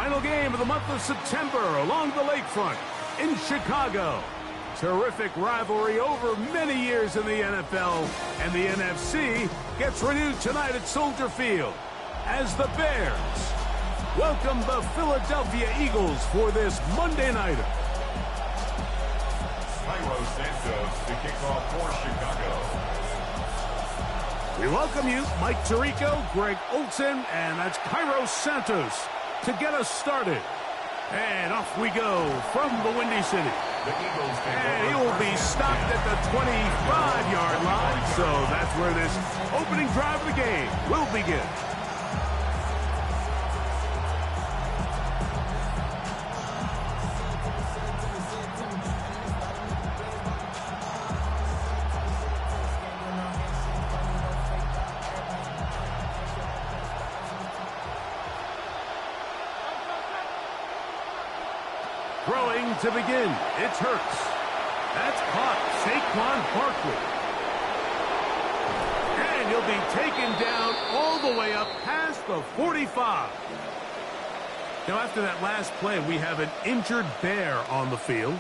Final game of the month of September along the lakefront in Chicago. Terrific rivalry over many years in the NFL, and the NFC gets renewed tonight at Soldier Field as the Bears welcome the Philadelphia Eagles for this Monday nighter. Santos to kick off for Chicago. We welcome you, Mike Tirico, Greg Olson, and that's Cairo Santos to get us started. And off we go from the Windy City. And he will be stopped at the 25-yard line, so that's where this opening drive of the game will begin. Throwing to begin, it's Hurts. That's caught, Saquon Barkley. And he'll be taken down all the way up past the 45. Now, after that last play, we have an injured Bear on the field.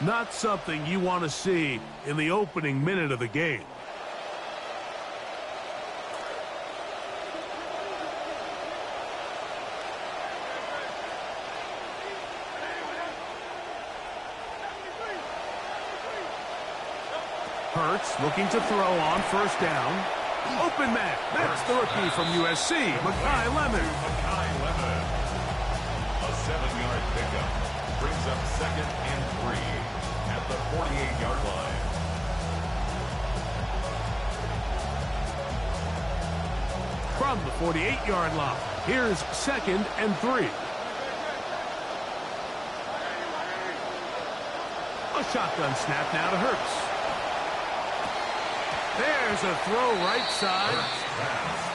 Not something you want to see in the opening minute of the game. Hurts looking to throw on first down. Open man. That's the rookie from USC, Mekhi Lemon. A 7-yard pickup brings up 2nd and 3 at the 48-yard line. From the 48-yard line, here's 2nd and 3. A shotgun snap now to Hurts. There's a throw right side.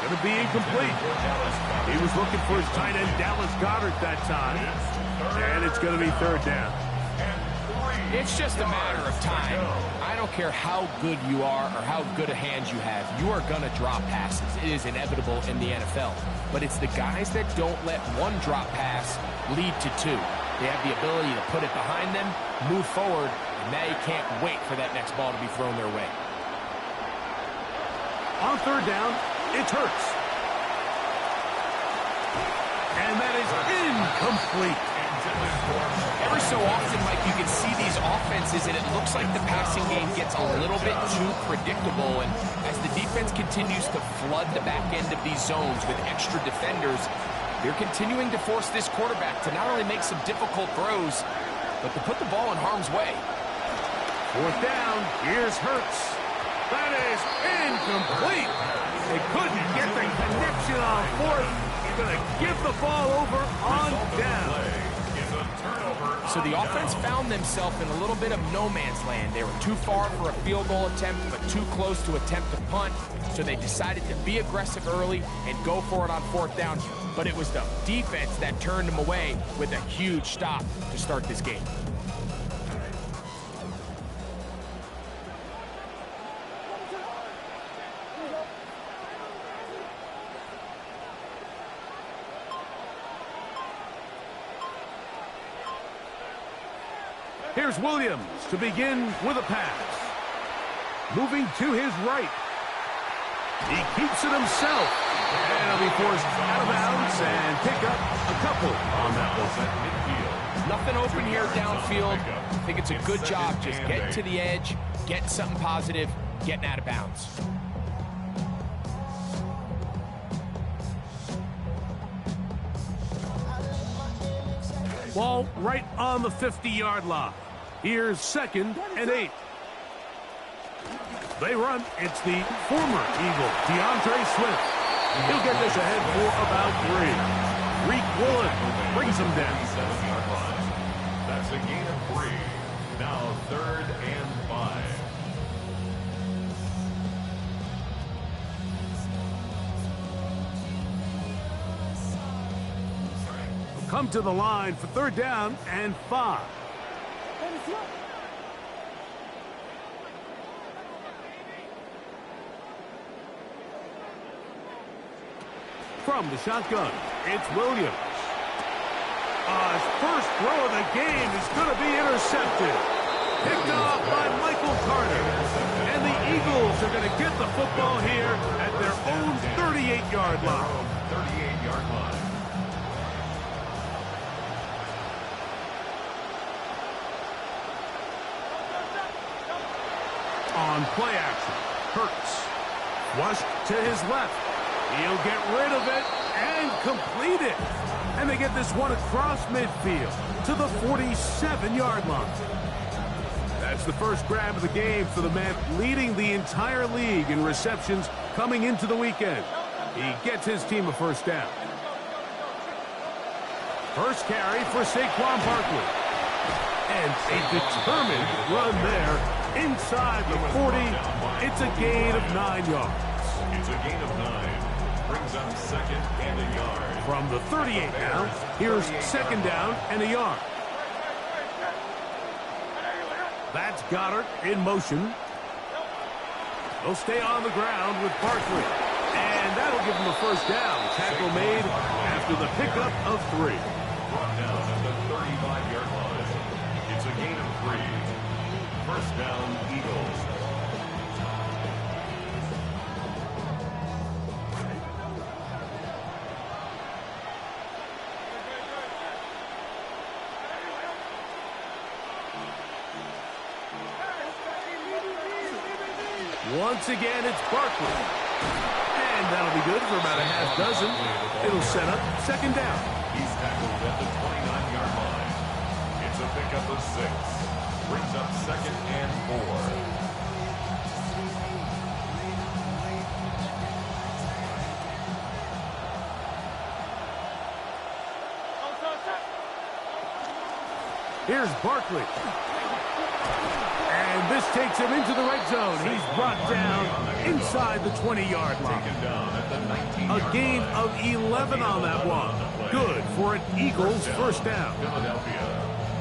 Going to be incomplete. He was looking for his tight end, Dallas Goedert, that time. And it's going to be 3rd down. It's just a matter of time. I don't care how good you are or how good a hand you have. You are going to drop passes. It is inevitable in the NFL. But it's the guys that don't let one drop pass lead to 2. They have the ability to put it behind them, move forward, and now you can't wait for that next ball to be thrown their way. On 3rd down, it's Hurts. And that is incomplete. Every so often, Mike, you can see these offenses, and it looks like the passing game gets a little bit too predictable. And as the defense continues to flood the back end of these zones with extra defenders, they're continuing to force this quarterback to not only make some difficult throws, but to put the ball in harm's way. 4th down, here's Hurts. That is incomplete. They couldn't get the connection on 4th. Going to give the ball over on down. So the offense found themselves in a little bit of no man's land. They were too far for a field goal attempt, but too close to attempt a punt. So they decided to be aggressive early and go for it on 4th down. But it was the defense that turned them away with a huge stop to start this game. Here's Williams to begin with a pass. Moving to his right. He keeps it himself. And he'll be forced out of bounds and pick up a couple on that one. Nothing open here downfield. I think it's a good job just getting to the edge, getting something positive, getting out of bounds. Ball right on the 50-yard line. Here's 2nd and 8. They run. It's the former Eagle, DeAndre Swift. He'll get this ahead for about 3. Reek Woolen brings him down. That's a gain of 3. Now 3rd and 5. Come to the line for 3rd down and 5. From the shotgun, it's Williams. His first throw of the game is going to be intercepted. Picked off by Michael Carter. And the Eagles are going to get the football here at their own 38-yard line. 38-yard line. On play action, Hurts. Flushed to his left. He'll get rid of it and complete it. And they get this one across midfield to the 47-yard line. That's the first grab of the game for the man leading the entire league in receptions coming into the weekend. He gets his team a first down. First carry for Saquon Barkley. And a determined run there inside the 40. It's a gain of 9 yards. It's a gain of 9. Brings up second and a yard. From the 38 now, here's second down and a yard. That's Goddard in motion. They'll stay on the ground with Barkley. And that'll give him a first down. Tackle made after the pickup of 3. Brought down at the 35-yard line. It's a gain of 3. First down, Eagles. Once again, it's Barkley. And that'll be good for about a half dozen. It'll set up second down. He's tackled at the 29-yard line. It's a pickup of 6. Brings up second and 4. Here's Barkley. And this takes him into the red zone. He's brought down inside the 20-yard line. A gain of 11 on that one. Good for an Eagles first down.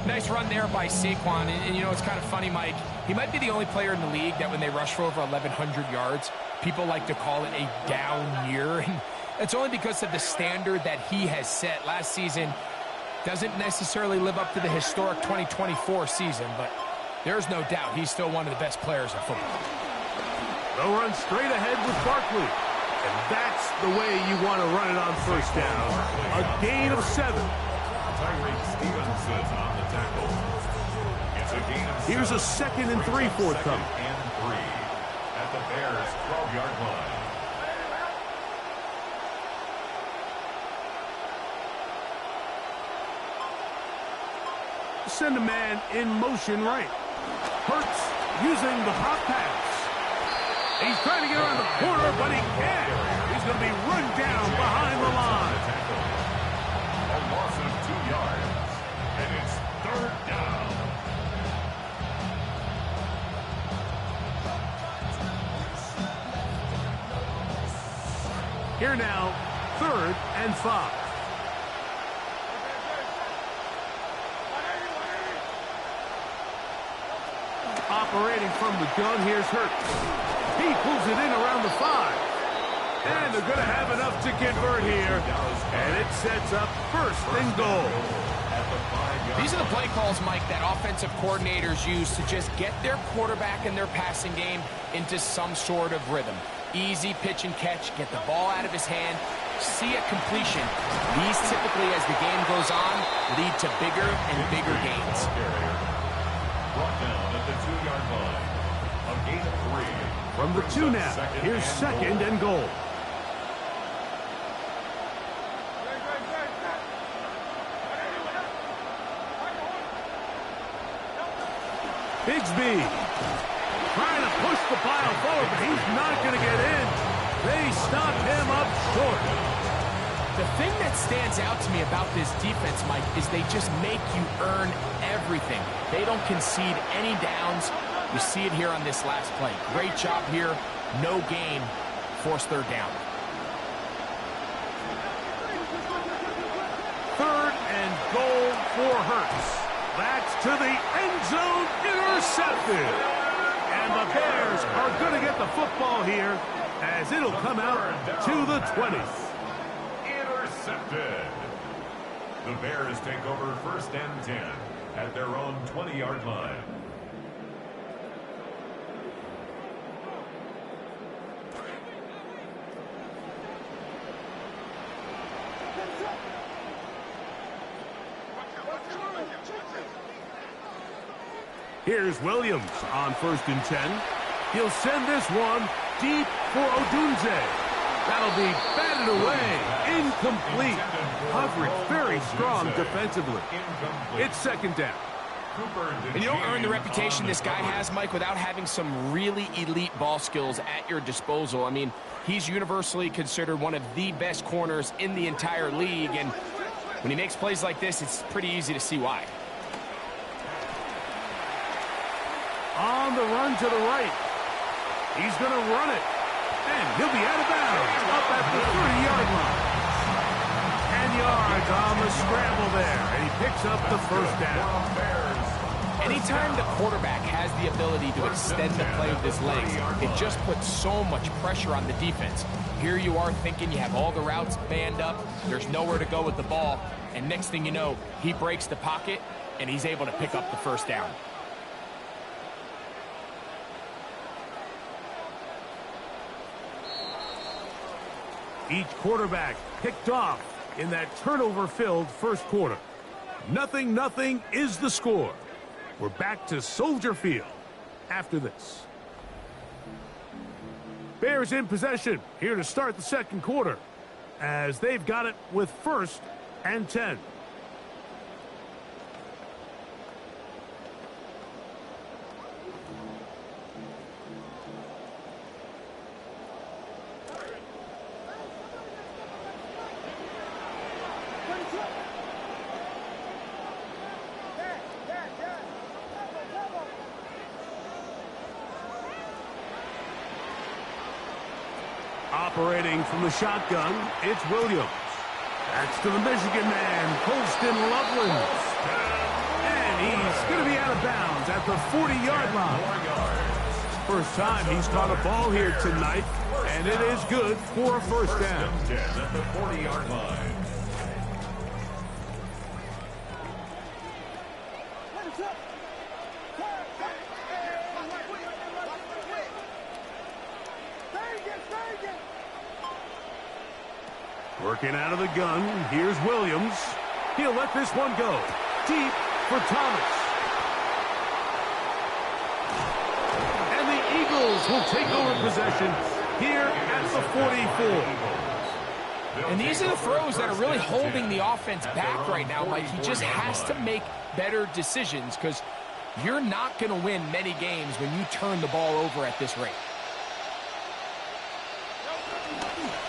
Nice run there by Saquon. And you know, it's kind of funny, Mike. He might be the only player in the league that when they rush for over 1,100 yards, people like to call it a down year. And it's only because of the standard that he has set. Last season doesn't necessarily live up to the historic 2024 season, but there's no doubt he's still one of the best players in football. They'll run straight ahead with Barkley. And that's the way you want to run it on first down. A gain of 7. Tyreek Stevenson on the tackle. It's a gain of 7. Here's a second and 3 forthcoming. Second and 3 at the Bears' 12-yard line. Send a man in motion right. Hurts using the hot pass. He's trying to get around the corner, but he can't. He's going to be run down behind the line. A loss of 2 yards, and it's third down. Here now, 3rd and 5. Operating from the gun, here's Hurts. He pulls it in around the 5. And they're going to have enough to convert here. And it sets up 1st and goal. These are the play calls, Mike, that offensive coordinators use to just get their quarterback and their passing game into some sort of rhythm. Easy pitch and catch, get the ball out of his hand, see a completion. These typically, as the game goes on, lead to bigger and bigger gains. Brought down at the 2-yard line. A gain of 3. From the 2 now, here's second and goal. Bigsby trying to push the pile forward, but he's not going to get in. They stop him up short. The thing that stands out to me about this defense, Mike, is they just make you earn everything. They don't concede any downs. You see it here on this last play. Great job here. No gain. Forced third down. 3rd and goal for Hurts. That's to the end zone, intercepted. And the Bears are going to get the football here as it'll come out to the 20. Intercepted. The Bears take over 1st and 10 at their own 20-yard line. Here's Williams on 1st and 10. He'll send this one deep for Odunze. That'll be batted away. Incomplete. Coverage very strong defensively. It's 2nd down. And you don't earn the reputation this guy has, Mike, without having some really elite ball skills at your disposal. I mean, he's universally considered one of the best corners in the entire league, and when he makes plays like this, it's pretty easy to see why. On the run to the right. He's going to run it. And he'll be out of bounds up at the 30-yard line. 10 yards on the scramble there. And he picks up the 1st down. Anytime the quarterback has the ability to extend the play with his legs, it just puts so much pressure on the defense. Here you are thinking you have all the routes banned up, there's nowhere to go with the ball, and next thing you know, he breaks the pocket, and he's able to pick up the 1st down. Each quarterback picked off in that turnover-filled 1st quarter. 0-0 is the score. We're back to Soldier Field after this. Bears in possession here to start the 2nd quarter as they've got it with 1st and 10. Operating from the shotgun, it's Williams. That's to the Michigan man, Colston Loveland. And he's going to be out of bounds at the 40-yard line. First time he's caught a ball here tonight, and it is good for a 1st down. At the 40-yard line. Working out of the gun, here's Williams. He'll let this one go. Deep for Thomas. And the Eagles will take over possession here at the 44. And these are the throws that are really holding the offense back right now, Mike. He just has to make better decisions because you're not going to win many games when you turn the ball over at this rate.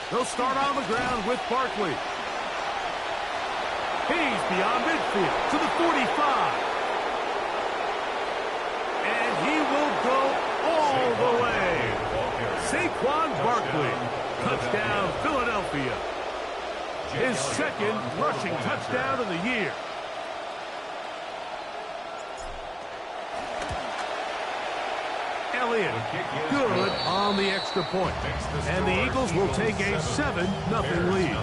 They'll start on the ground with Barkley. He's beyond midfield to the 45. And he will go all the way. Saquon Barkley. Touchdown, Philadelphia. His 2nd rushing touchdown of the year. Elliott, good on the extra point. And the Eagles will take a 7-0 lead.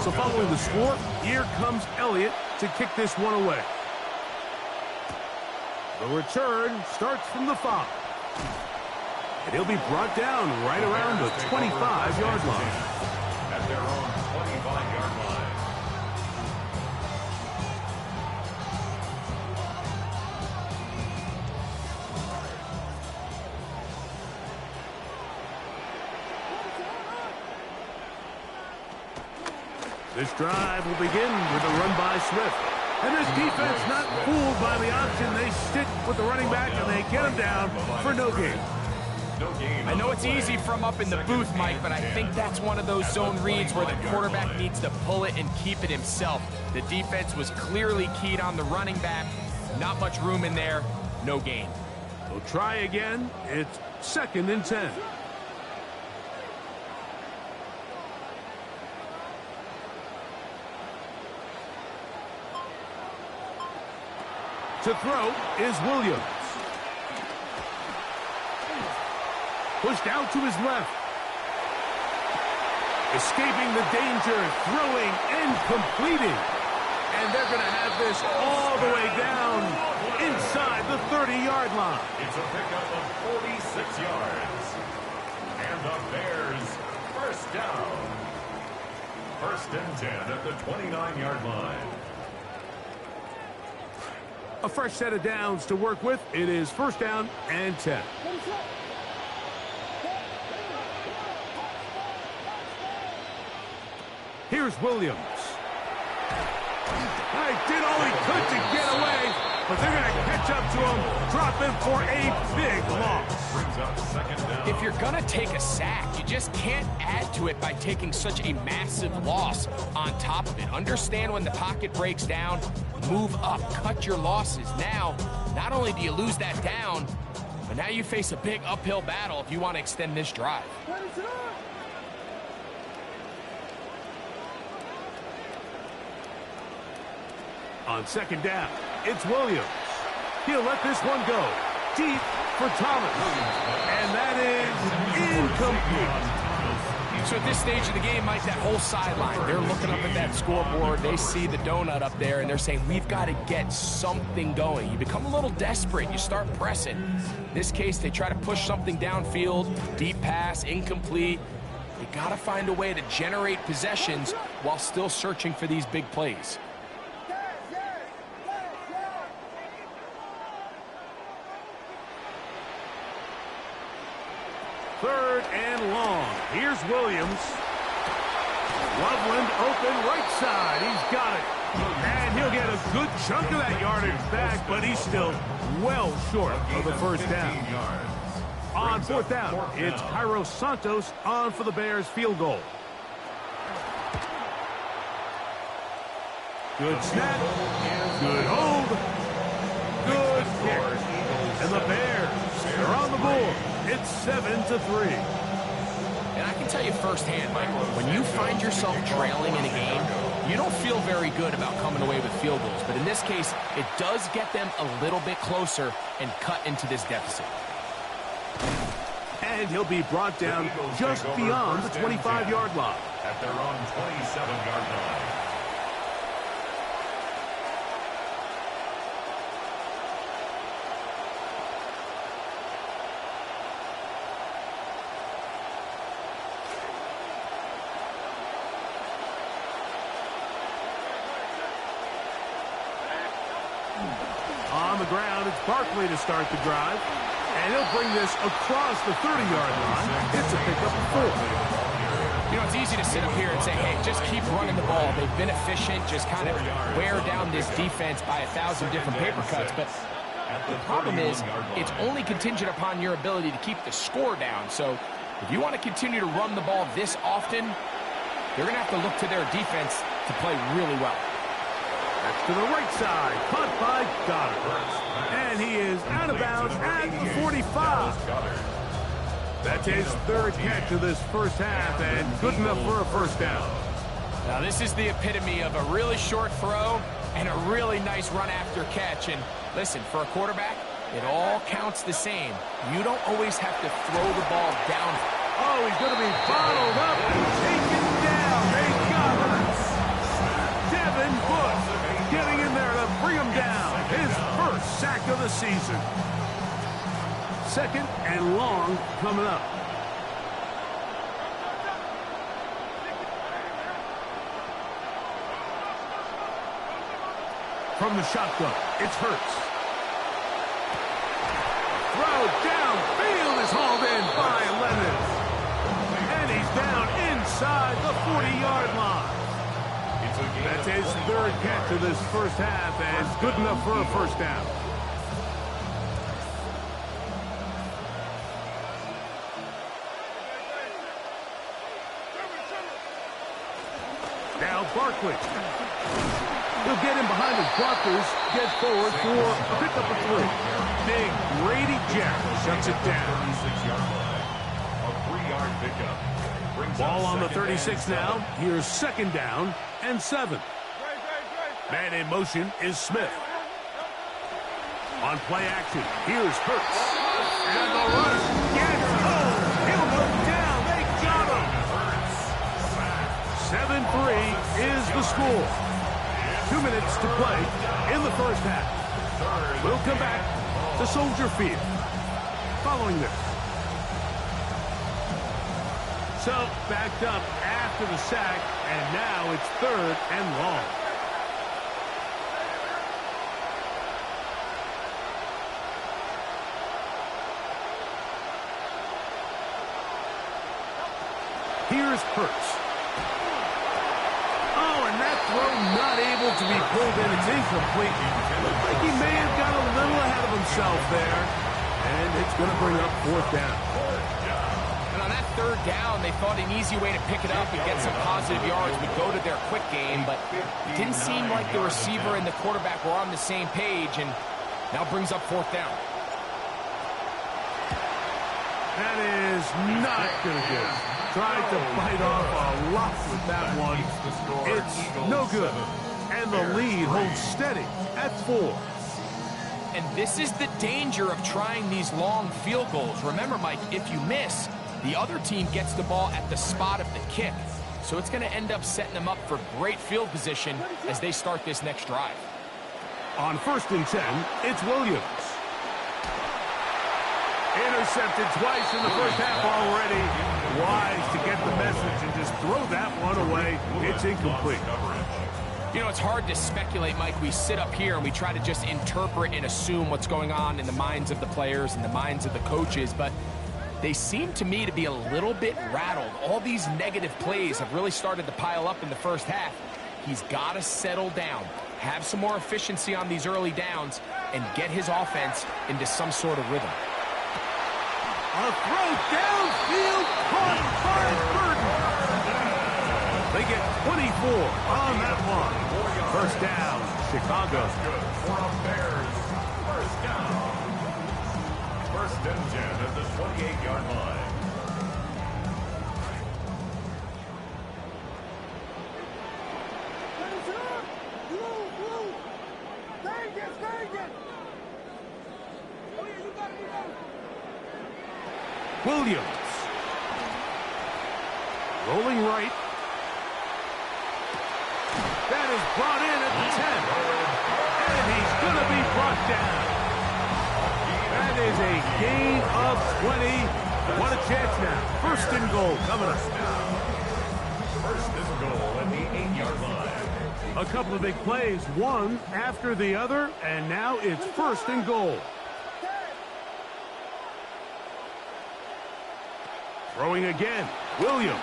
So following the score, here comes Elliott to kick this one away. The return starts from the 5. And he'll be brought down right around the 25-yard line. At their own 25-yard line. This drive will begin with a run by Swift. And this defense not fooled by the option. They stick with the running back and they get him down for no gain. I know it's easy from up in the booth, Mike, but I think that's one of those zone reads where the quarterback needs to pull it and keep it himself. The defense was clearly keyed on the running back. Not much room in there. No gain. We'll try again. It's 2nd and 10. To throw is Williams. Pushed out to his left. Escaping the danger, throwing and completing. And they're going to have this all the way down inside the 30-yard line. It's a pickup of 46 yards. And the Bears first down. First and 10 at the 29-yard line. A fresh set of downs to work with. It is first down and 10. Here's Williams. He did all he could to get away, but they're going to catch up to him, drop him for a big loss. Brings up second down. If you're going to take a sack, you just can't add to it by taking such a massive loss on top of it. Understand when the pocket breaks down, move up, cut your losses. Now, not only do you lose that down, but now you face a big uphill battle if you want to extend this drive. On second down, it's Williams. He'll let this one go deep for Thomas. And that is incomplete. So at this stage of the game, Mike, that whole sideline, they're looking up at that scoreboard. They see the donut up there, and they're saying, we've got to get something going. You become a little desperate. You start pressing. In this case, they try to push something downfield, deep pass, incomplete. You got to find a way to generate possessions while still searching for these big plays. Third and long. Here's Williams. Loveland open right side. He's got it. And he'll get a good chunk of that yardage back, but he's still well short of the first down. On fourth down, it's Cairo Santos on for the Bears field goal. Good snap. Good hold. Good kick. And the Bears are on the board. It's 7-3. And I can tell you firsthand, Michael, when you find yourself trailing in a game, you don't feel very good about coming away with field goals. But in this case, it does get them a little bit closer and cut into this deficit. And he'll be brought down just beyond the 25-yard line. At their own 27-yard line. On the ground, it's Barkley to start the drive. And he'll bring this across the 30-yard line. It's a pickup of 4. You know, it's easy to sit up here and say, hey, just keep running the ball. They've been efficient, just kind of wear down this defense by 1,000 different paper cuts. But the problem is, it's only contingent upon your ability to keep the score down. So if you want to continue to run the ball this often, they're going to have to look to their defense to play really well. That's to the right side, caught by Goddard. And he is out of bounds at the 45. That's his third catch of this first half, and good enough for a first down. Now, this is the epitome of a really short throw and a really nice run after catch. And listen, for a quarterback, it all counts the same. You don't always have to throw the ball down. Oh, he's going to be bottled up and taken down. They got him. Devin Bush getting in there to bring him down. His first sack of the season. Second and long coming up. From the shotgun, it's Hurts. Throw downfield is hauled in by Lennon. And he's down inside the 40-yard line. That's his third catch of this first half, and good enough for a first down. Now Barkley. He'll get in behind his blockers, get forward for a pickup of 3. Big Brady Jack shuts it down. A 3-yard pickup. Ball on the 36 now. Here's second down and 7. Man in motion is Smith. On play action, here's Hurts. And the runner gets home. He'll go down. They got him. 7-3 is the score. 2 minutes to play in the first half. We'll come back to Soldier Field following this. So, backed up after the sack, and now it's 3rd and long. Here's Hurts. Oh, and that throw not able to be pulled in. It's incomplete. Looks like he may have got a little ahead of himself there. And it's going to bring up 4th down. And on that 3rd down, they thought an easy way to pick it up and get some positive yards would go to their quick game, but it didn't seem like the receiver and the quarterback were on the same page, and now brings up 4th down. That is not going to do. Tried to bite off a lot with that one. It's no good. And the lead holds steady at 4. And this is the danger of trying these long field goals. Remember, Mike, if you miss, the other team gets the ball at the spot of the kick. So it's going to end up setting them up for great field position as they start this next drive. On 1st and 10, it's Williams. Intercepted twice in the first half already. Wise to get the message and just throw that one away. It's incomplete. You know, it's hard to speculate, Mike. We sit up here and we try to just interpret and assume what's going on in the minds of the players and the minds of the coaches, but they seem to me to be a little bit rattled. All these negative plays have really started to pile up in the first half. He's got to settle down, have some more efficiency on these early downs, and get his offense into some sort of rhythm. A throw downfield caught by Burton. They get 24 on that one. 1st down, Chicago. For a Bears 1st down. 1st and 10 at the 28-yard line. Williams. Rolling right. That is brought in at the 10. And he's going to be brought down. That is a gain of 20. What a chance now. 1st and goal coming up. 1st and goal at the 8-yard line. A couple of big plays, one after the other, and now it's 1st and goal. Throwing again, Williams.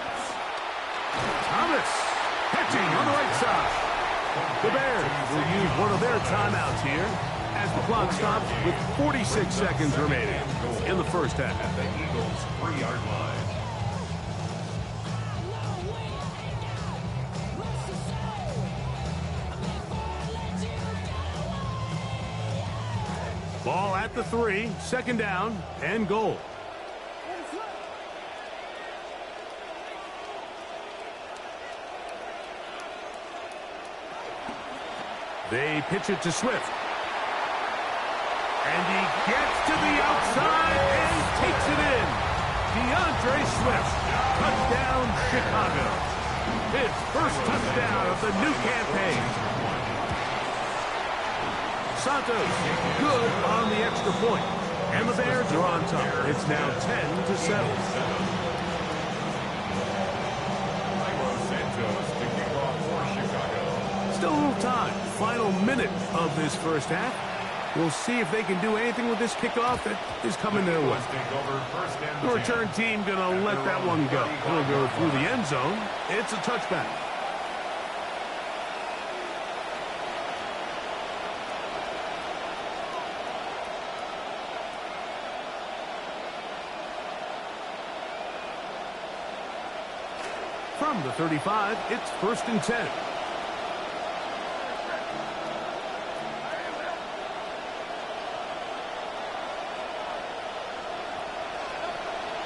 Thomas catching on the right side. The Bears will use one of their timeouts here as the clock stops with 46 seconds remaining in the first half. At the Eagles' 3-yard line. Ball at the 3, 2nd down and goal. They pitch it to Swift. And he gets to the outside and takes it in. DeAndre Swift. Touchdown, Chicago. His 1st touchdown of the new campaign. Santos good on the extra point. And the Bears are on top. It's now 10-7. Still a little time. Final minute of this first half. We'll see if they can do anything with this kickoff that is coming their way. The return team going to let that one go. It'll go through the end zone. It's a touchback. From the 35, it's 1st and 10.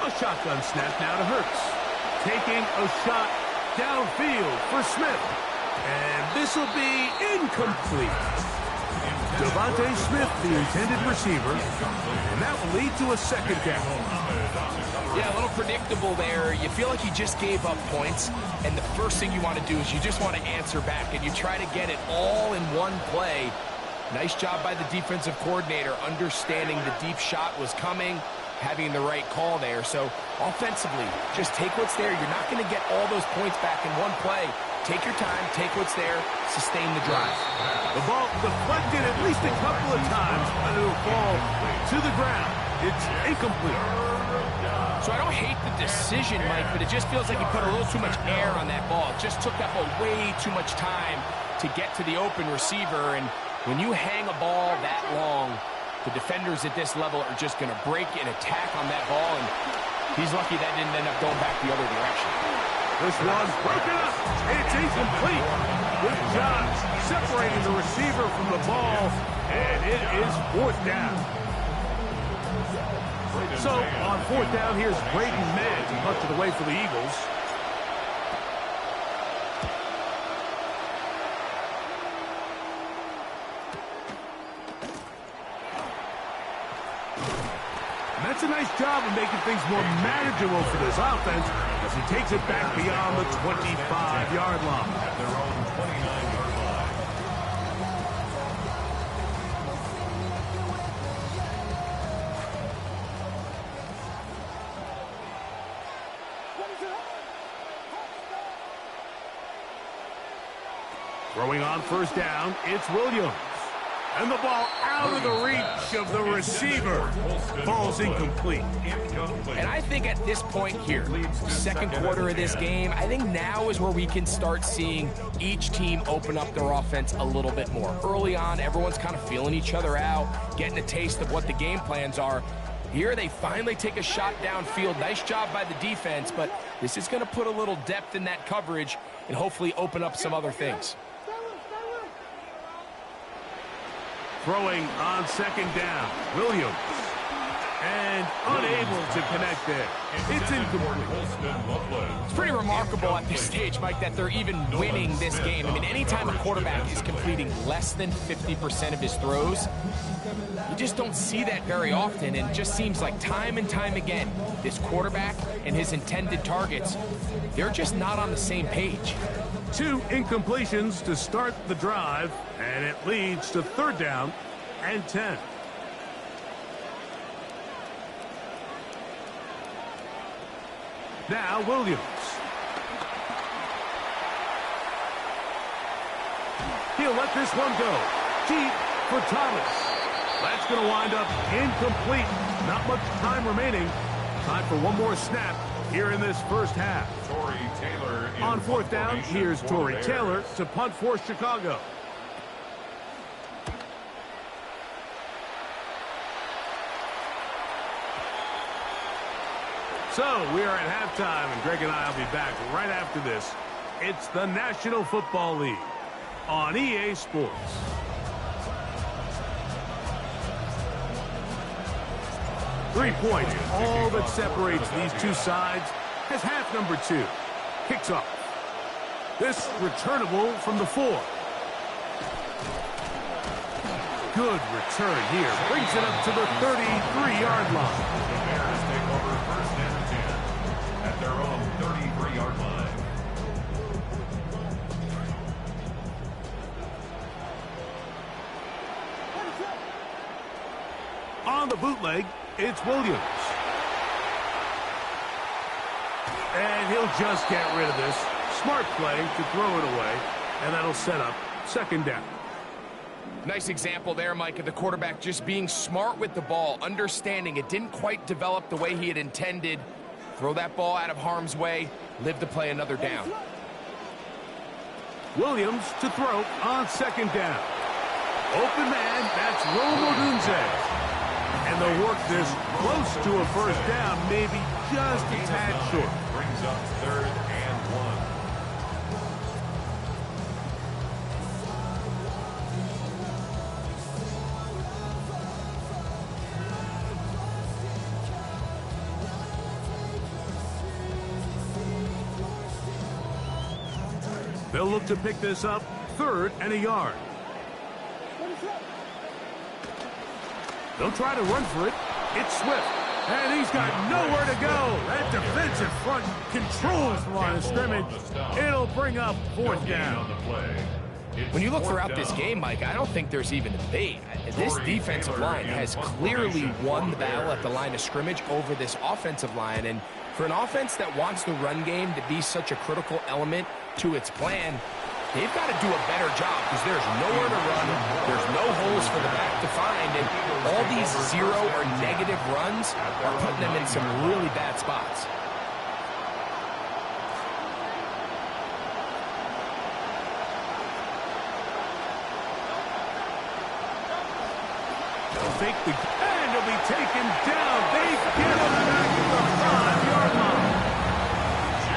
A shotgun snap now to Hurts. Taking a shot downfield for Smith. And this will be incomplete. Devontae Smith, the intended receiver, and that will lead to a second down. Yeah, a little predictable there. You feel like you just gave up points, and the first thing you want to do is you just want to answer back, and you try to get it all in one play. Nice job by the defensive coordinator, understanding the deep shot was coming, having the right call there. So offensively, just take what's there. You're not going to get all those points back in one play. Take your time, take what's there, sustain the drive. The ball deflected at least a couple of times, but it'll fall to the ground. It's incomplete. So I don't hate the decision, Mike, but it just feels like he put a little too much air on that ball. It just took up way too much time to get to the open receiver. And when you hang a ball that long, the defenders at this level are just going to break and attack on that ball. And he's lucky that didn't end up going back the other direction. This one's broken up. It's incomplete. Good job separating the receiver from the ball, and it is fourth down. So, on fourth down, here's Braden Mann to punch it away for the Eagles. And that's a nice job of making things more manageable for this offense as he takes it back beyond the 25-yard line. At their own 29-yard line. Throwing on first down, it's Williams. And the ball out of the reach of the receiver. Ball's incomplete. And I think at this point here, second quarter of this game, I think now is where we can start seeing each team open up their offense a little bit more. Early on, everyone's kind of feeling each other out, getting a taste of what the game plans are. Here they finally take a shot downfield. Nice job by the defense, but this is going to put a little depth in that coverage and hopefully open up some other things. Throwing on second down, Williams. And unable to connect there. It's incomplete. It's pretty remarkable at this stage, Mike, that they're even winning this game. I mean, anytime a quarterback is completing less than 50% of his throws, you just don't see that very often, and it just seems like time and time again, this quarterback and his intended targets, they're just not on the same page. 2 incompletions to start the drive, and it leads to third down and 10. Now Williams. He'll let this one go. Deep for Thomas. That's going to wind up incomplete. Not much time remaining. Time for one more snap here in this first half. Torrey Taylor on fourth down, here's Torrey Taylor to punt for Chicago. So we are at halftime, and Greg and I will be back right after this. It's the National Football League on EA Sports. Three points, all that separates these two sides, as half number 2 kicks off. This returnable from the 4. Good return here. Brings it up to the 33-yard line. The Bears take over first and 10 at their own 33-yard line. On the bootleg, it's Williams. And he'll just get rid of this. Smart play to throw it away, and that'll set up second down. Nice example there, Mike, of the quarterback just being smart with the ball, understanding it didn't quite develop the way he had intended. Throw that ball out of harm's way, live to play another down. Williams to throw on second down. Open man, that's Romo. And they'll work this close to a first down, maybe just a tad short. Brings up third and 1. They'll look to pick this up, 3rd and a yard. They'll try to run for it. It's Swift. And he's got nowhere to go. That defensive front controls the line of scrimmage. It'll bring up fourth down. When you look throughout this game, Mike, I don't think there's even a debate. This defensive line has clearly won the battle at the line of scrimmage over this offensive line. And for an offense that wants the run game to be such a critical element to its plan, they've got to do a better job because there's nowhere to run. There's no holes for the back to find. And all these zero or negative runs are putting them in some really bad spots. Fake the, and he'll be taken down. They get him back to the 5-yard line.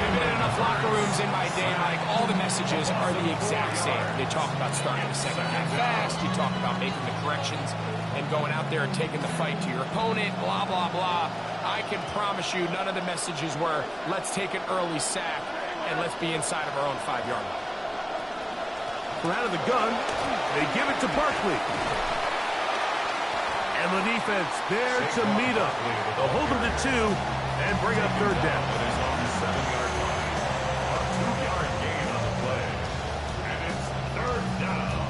I've been in enough locker rooms in my day, Mike. All the messages are the exact same. They talk about starting the second half fast. You talk about making the corrections and going out there and taking the fight to your opponent, blah, blah, blah. I can promise you none of the messages were, let's take an early sack and let's be inside of our own 5-yard line. From out of the gun, they give it to Barkley. And the defense there to meet up. They'll hold it to 2 and bring up third down. It is on the 7-yard line. A 2-yard gain on the play. And it's third down.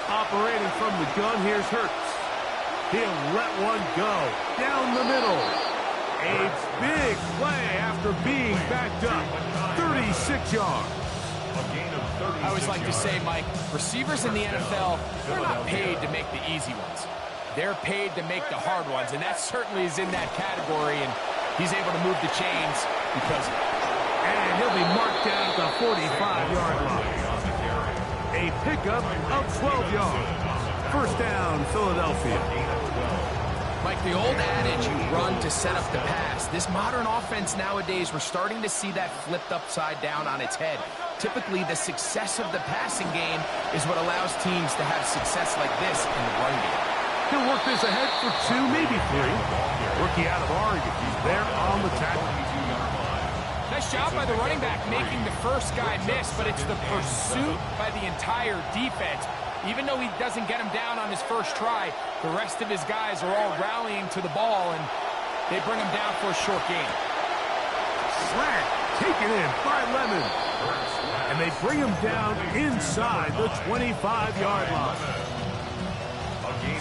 Operating from the gun, here's Hurts. He'll let one go down the middle. A big play after being backed up. 36 yards. I always like to say, Mike, receivers in the NFL, they're not paid to make the easy ones. They're paid to make the hard ones, and that certainly is in that category, and he's able to move the chains because of it. And he'll be marked down at the 45-yard line. A pickup of 12 yards. First down, Philadelphia. Like the old adage, you run to set up the pass. This modern offense nowadays, we're starting to see that flipped upside down on its head. Typically, the success of the passing game is what allows teams to have success like this in the run game. He'll work this ahead for 2, maybe 3. Rookie out of Oregon. He's there on the tackle. Nice job by the running back making the first guy miss, but it's the pursuit by the entire defense. Even though he doesn't get him down on his first try, the rest of his guys are all rallying to the ball, and they bring him down for a short gain. Slant taken in by Lemon. And they bring him down inside the 25-yard line.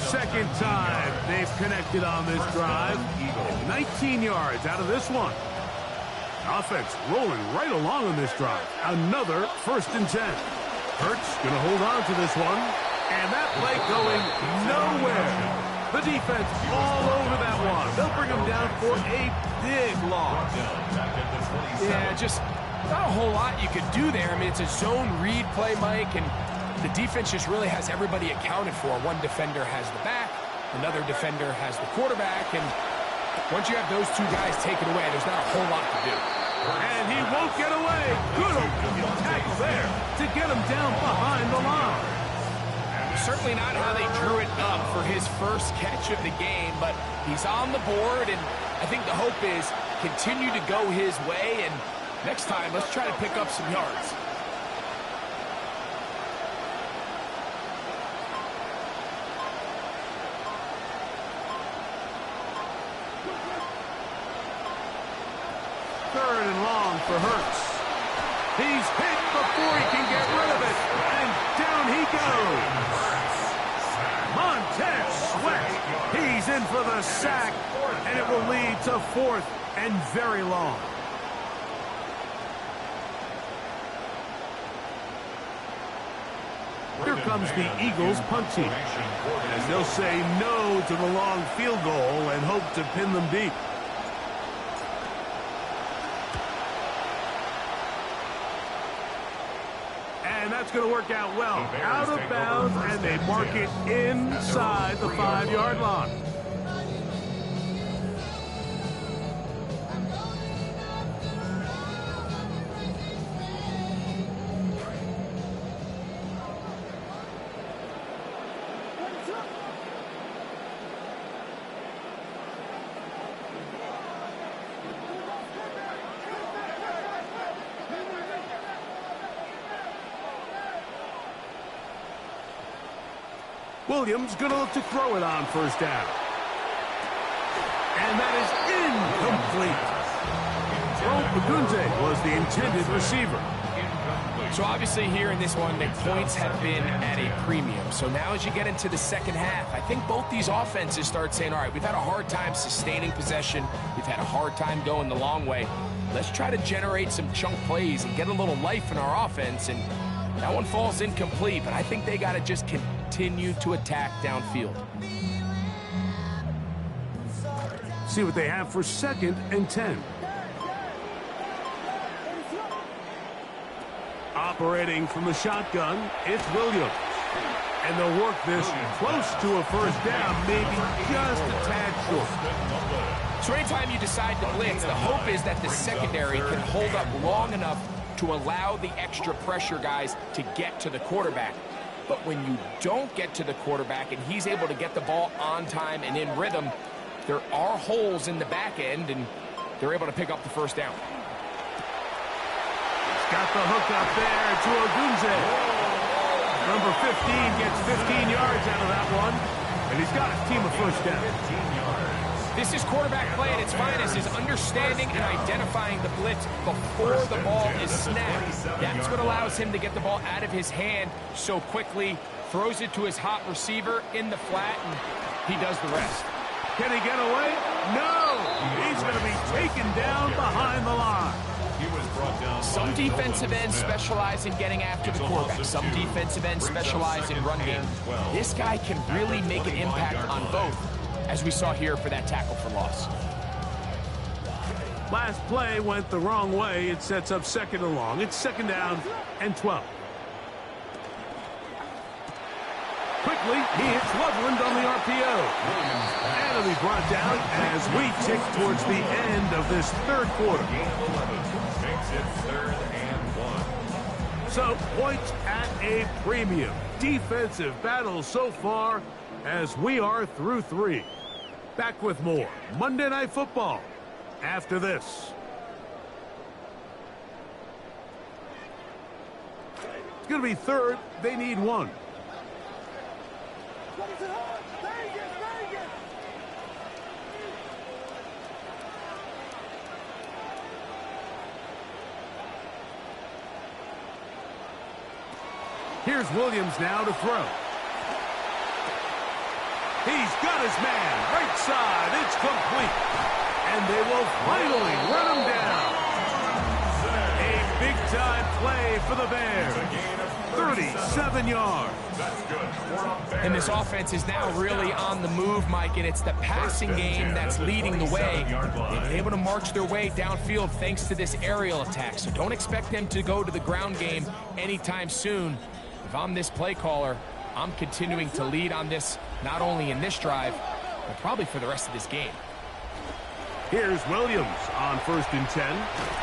Second time they've connected on this drive. 19 yards out of this one. Offense rolling right along on this drive. Another 1st and 10. Hurts going to hold on to this one. And that play going nowhere. The defense all over that one. They'll bring him down for a big loss. Yeah, just not a whole lot you could do there. I mean, it's a zone read play, Mike, and the defense just really has everybody accounted for. One defender has the back, another defender has the quarterback, and once you have those 2 guys taken away, there's not a whole lot to do. And he won't get away. Good tackle there to get him down behind the line. Certainly not how they drew it up for his first catch of the game, but he's on the board, and I think the hope is continue to go his way, and next time, let's try to pick up some yards. Third and long for Hurts. He's hit before he can get rid of it. And down he goes. Montez Sweat. He's in for the sack. And it will lead to 4th and very long. Here comes the Eagles punt team. As they'll say no to the long field goal and hope to pin them deep. And that's going to work out well. Out of bounds, and they mark it inside the 5-yard line. Williams going to look to throw it on first down. And that is incomplete. Ogunze was the intended receiver. So obviously here in this one, the points have been at a premium. So now as you get into the second half, I think both these offenses start saying, all right, we've had a hard time sustaining possession. We've had a hard time going the long way. Let's try to generate some chunk plays and get a little life in our offense. And that one falls incomplete, but I think they got to just continue to attack downfield. See what they have for 2nd and 10. Operating from the shotgun, it's Williams. And they'll work this close to a first down, maybe just a tad short. So anytime you decide to blitz, the hope is that the secondary can hold up long enough to allow the extra pressure guys to get to the quarterback. But when you don't get to the quarterback and he's able to get the ball on time and in rhythm, there are holes in the back end, and they're able to pick up the first down. Got the hook up there to Ogunze. Number 15 gets 15 yards out of that one, and he's got his team a first down. This is quarterback play at its finest, is understanding and identifying the blitz before the ball is snapped. That's what allows him to get the ball out of his hand so quickly, throws it to his hot receiver in the flat, and he does the rest. Can he get away? No! He's going to be taken down behind the line. Some defensive ends specialize in getting after the quarterback. Some defensive ends specialize in run game. This guy can really make an impact on both, as we saw here for that tackle for loss. Last play went the wrong way. It sets up 2nd and long. It's 2nd down and 12. Quickly, he hits Loveland on the RPO. And it'll be brought down as we tick towards the end of this 3rd quarter. Makes it 3rd and 1. So, points at a premium. Defensive battle so far as we are through 3. Back with more Monday Night Football after this. It's going to be 3rd. They need 1. Here's Williams now to throw. He's got his man. Right side. It's complete. And they will finally run him down. A big-time play for the Bears. 37 yards. And this offense is now really on the move, Mike, and it's the passing game that's leading the way. They've been able to march their way downfield thanks to this aerial attack, so don't expect them to go to the ground game anytime soon. If I'm this play caller, I'm continuing to lead on this, not only in this drive, but probably for the rest of this game. Here's Williams on 1st and 10.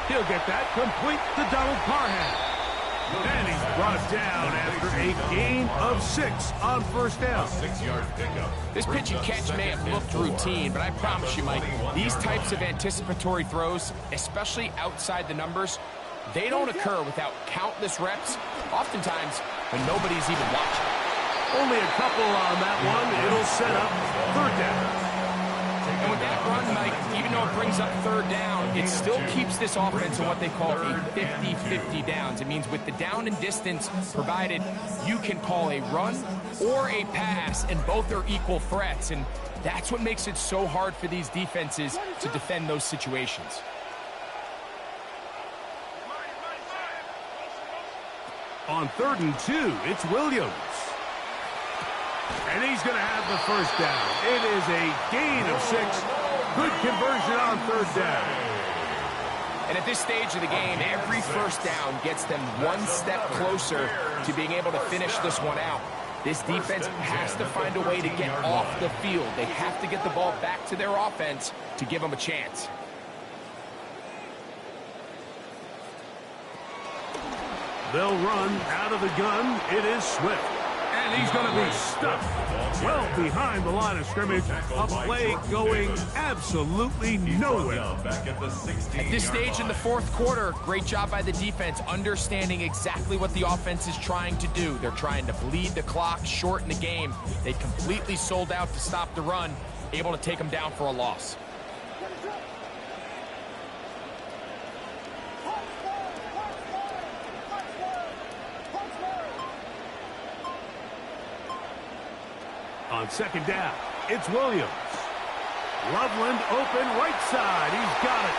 He'll get that complete to Donald Parham. And he's brought down after a gain of 6 on first down. 6-yard pickup. This pitch and catch may have looked routine, but I promise you, Mike, these types of anticipatory throws, especially outside the numbers, they don't occur without countless reps, oftentimes when nobody's even watching. Only a couple on that one. It'll set up 3rd down. And with that run, Mike, even though it brings up 3rd down, it still keeps this offense in what they call a 50-50 downs. It means with the down and distance provided, you can call a run or a pass, and both are equal threats. And that's what makes it so hard for these defenses to defend those situations. On 3rd and 2, it's Williams. And he's going to have the first down. It is a gain of 6. Good conversion on 3rd down. And at this stage of the game, every first down gets them one step closer to being able to finish this one out. This defense has to find a way to get off the field. They have to get the ball back to their offense to give them a chance. They'll run out of the gun. It is Swift. And he's going to be stuffed well behind the line of scrimmage. A play going absolutely nowhere. At this stage in the fourth quarter, great job by the defense, understanding exactly what the offense is trying to do. They're trying to bleed the clock, shorten the game. They completely sold out to stop the run, able to take them down for a loss. On second down, it's Williams. Loveland open right side. He's got it.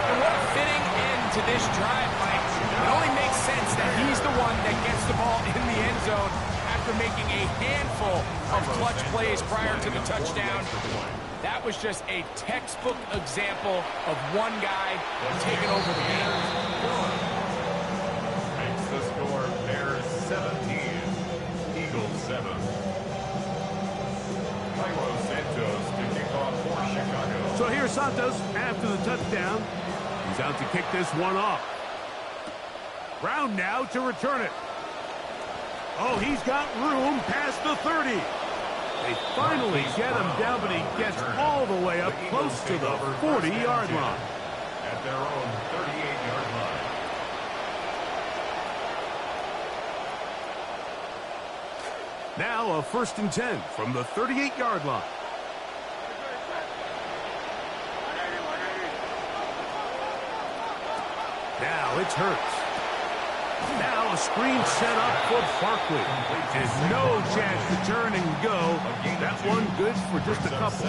And what a fitting end to this drive, Mike. It only makes sense that he's the one that gets the ball in the end zone after making a handful of clutch plays prior to the touchdown. That was just a textbook example of one guy taking over the game. Makes the score Bears 17, Eagles 7. Santos to kick off for Chicago. So here's Santos after the touchdown. He's out to kick this one off. Brown now to return it. Oh, he's got room past the 30. They finally get him down, but he gets all the way up close to the 40-yard line. At their own 38-yard line. Now a 1st and 10 from the 38-yard line. Now it's Hurts. Now a screen set up for Barkley. And no chance to turn and go. That one good for just a couple.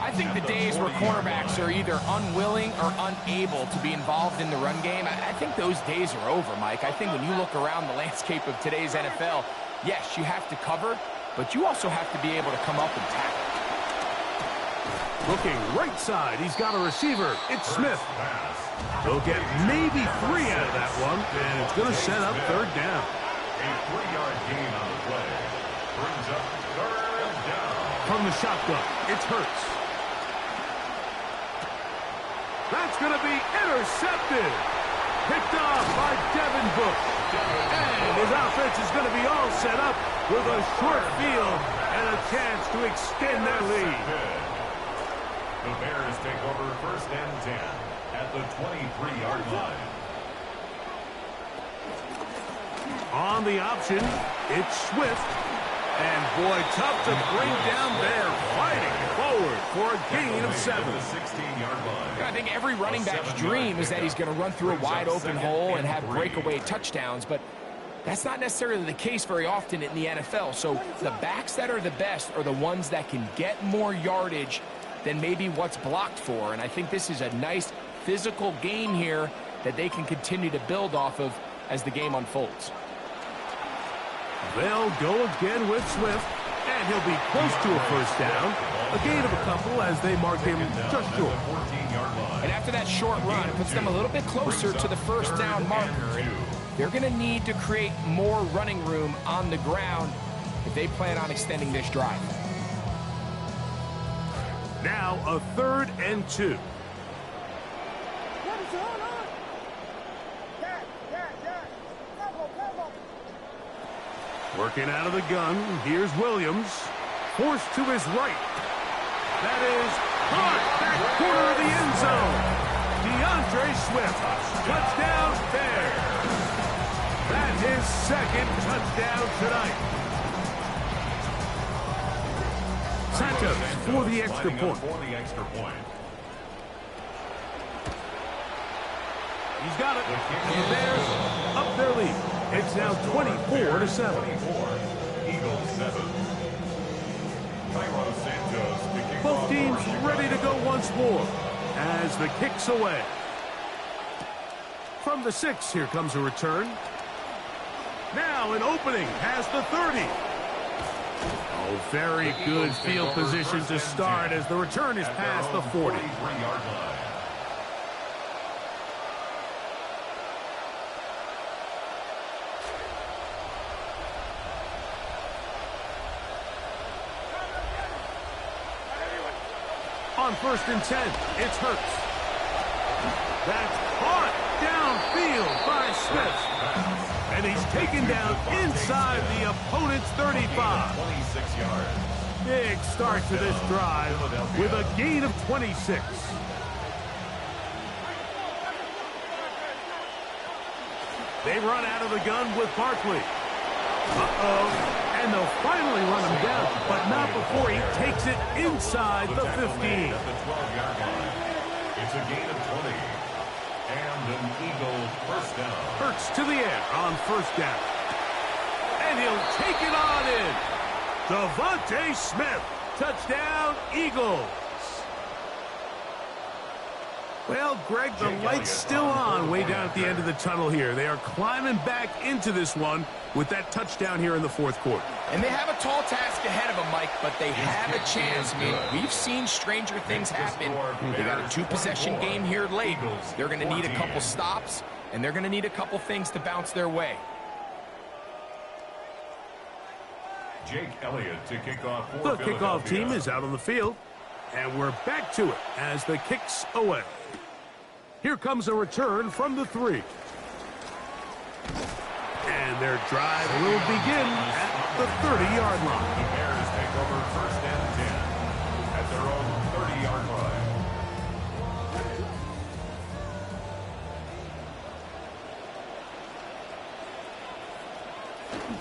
I think the days where cornerbacks are either unwilling or unable to be involved in the run game, I think those days are over, Mike. I think when you look around the landscape of today's NFL, yes, you have to cover, but you also have to be able to come up and tackle. Looking right side, he's got a receiver. It's Smith. He'll get maybe 3 out of that one, and it's going to set up 3rd down. A 3-yard gain on the play. Brings up 3rd down. From the shotgun, it's Hurts. That's going to be intercepted. Picked off by Devin Book. And his offense is going to be all set up with a short field and a chance to extend their lead. The Bears take over 1st and 10 at the 23-yard line. On the option, it's Swift. And boy, tough to bring down there, fighting forward for a gain of 7. The 16-yard line. I think every running back's dream is that he's going to run through a wide open hole and have breakaway touchdowns, but that's not necessarily the case very often in the NFL. So the backs that are the best are the ones that can get more yardage than maybe what's blocked for. And I think this is a nice physical game here that they can continue to build off of as the game unfolds. They'll go again with Swift, and he'll be close to a 1st down. A gain of a couple as they mark him just short. And after that short run, it puts them a little bit closer to the 1st down marker. And they're going to need to create more running room on the ground if they plan on extending this drive. Now a 3rd and 2. Working out of the gun, here's Williams. Forced to his right. That is caught back corner of the end zone. DeAndre Swift, touchdown Bears. That's his 2nd touchdown tonight. Santos for the extra point. He's got it. And the Bears up their lead. It's now 24-7. Eagles 7. Both teams ready to go once more as the kick's away. From the 6, here comes a return. Now an opening past the 30. Oh, very good field position to start as the return is past the 40. On 1st and 10, it's Hurts. That's caught downfield. field by Smith. And he's taken down inside the opponent's 35. 26 yards. Big start to this drive with a gain of 26. They run out of the gun with Barkley. And they'll finally run him down, but not before he takes it inside the 15. At the 12-yard line. It's a gain of 20. And an Eagle first down. Hurts to the air on first down. And he'll take it on in. Devontae Smith. Touchdown, Eagles. Well, Greg, the light's still on way down at the end of the tunnel here. They are climbing back into this one with that touchdown here in the fourth quarter. And they have a tall task ahead of them, Mike, but they have a chance. I mean, we've seen stranger things happen. They got a two-possession game here late. They're going to need a couple stops, and they're going to need a couple things to bounce their way. Jake Elliott to kick off for The kickoff team is out on the field, and we're back to it as the kick's away. Here comes a return from the 3. And their drive will begin at the 30-yard line. The Bears take over first and 10 at their own 30-yard line.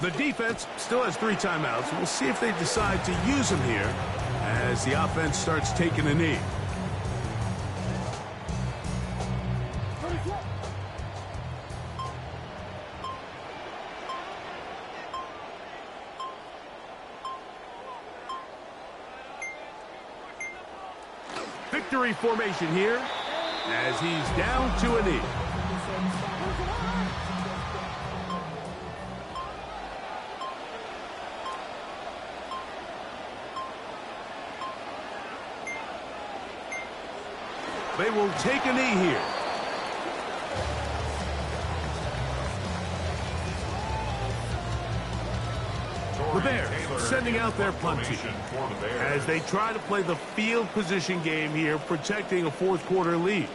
The defense still has 3 timeouts. We'll see if they decide to use them here as the offense starts taking a knee. Victory formation here as he's down to a knee. They will take a knee here. The Bears sending out their punt team as they try to play the field position game here, protecting a fourth quarter lead.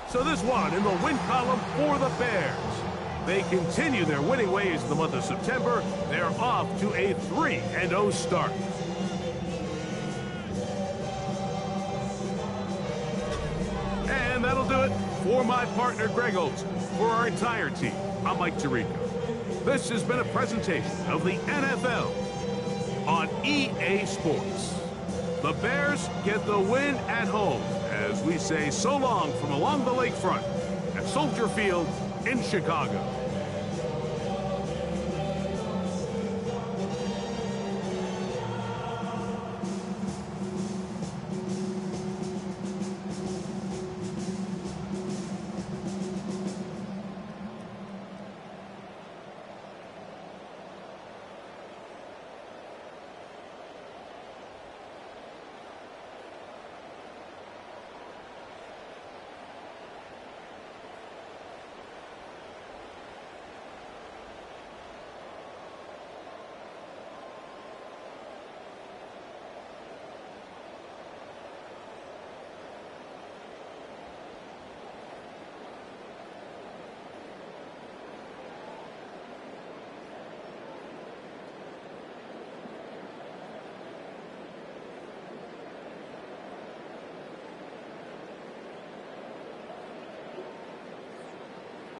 So this one in the win column for the Bears. They continue their winning ways in the month of September. They're off to a 3-0 start. And that'll do it for my partner, Greg Olson. For our entire team, I'm Mike Tirico. This has been a presentation of the NFL on EA Sports. The Bears get the win at home as we say so long from along the lakefront at Soldier Field in Chicago.